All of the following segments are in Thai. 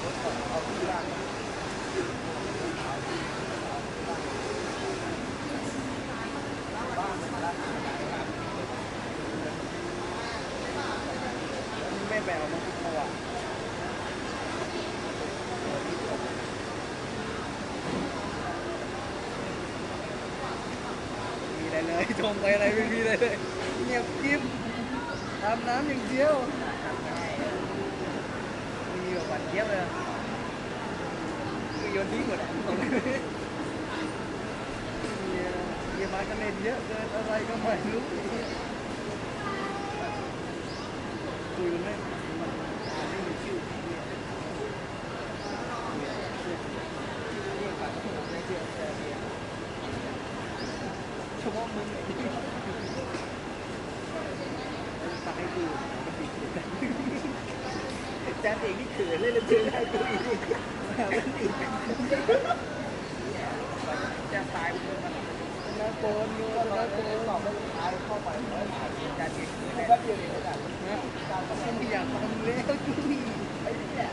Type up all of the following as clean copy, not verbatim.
รถก่อนเอาที่บ้านไม่แบวมันตัวมีอะไรเลยชมไปอะไรไม่มีอะไรเลยเงียบกิ๊บทำน้ำอย่างเดียวมีแบบหวานเจี๊ยบเลยคือโยนทิ้งหมดอ่ะมีไม้กระเด็นเยอะเกินอะไรก็ไม่รู้คุยกันไม่มีชื่อเฉพาะมึงตัดให้ดูมันติดจานเองที่เขินเลยแล้วเจอได้ตัวอีกมันติดจะตายมันน่าโกนอยู่น่าโกนหลอกให้ตายเข้าไปแล้วถ่ายจานเองคือแป๊บเดียวเองนะไม่อยากทำแล้วจุ้ยไอ้เนี่ย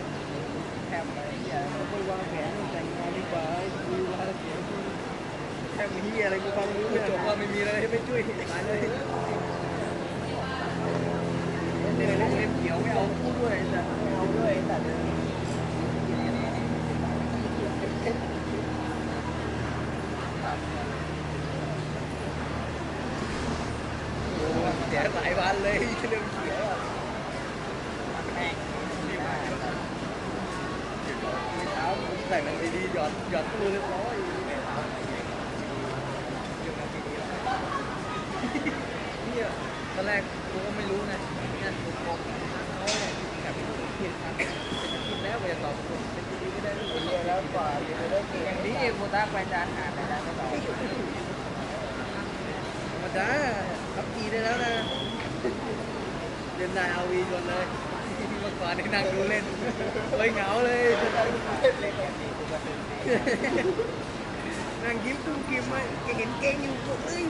แถมอะไรเนี่ยไปวางแผนแต่งงานดีกว่าคุยว่าเสียแค่มีอะไรกูฟังรู้จบว่าไม่มีอะไรไม่ช่วยตายเลยเล่นเขียวไม่เอาพูดด้วยแต่ไม่เอาด้วยแต่เสียหลายวันเลยเรื่องเขียวแห้งเช้าผมแต่งมันดีๆหยอดตู้เรียบร้อยเนี่ยตอนแรกกูก็ไม่รู้ไงงั้นกูงงเขาแบบเขียนมาเป็นอาทิตย์แล้วจะตอบคนเป็นดีไม่ได้เรียนแล้วกว่าจะได้เก่งอย่างนี้เองกูตั้งไปจานหาแต่ได้ไม่ตอบธรรมดาทับกีได้แล้วนะเล่นนายเอาวีจนเลยเมื่อก่อนนี่นั่งดูเล่นเลยเหงาเลยนั่งยิ้มตุ้มกิ้มไม่เห็นเก่งอยู่เอ้ย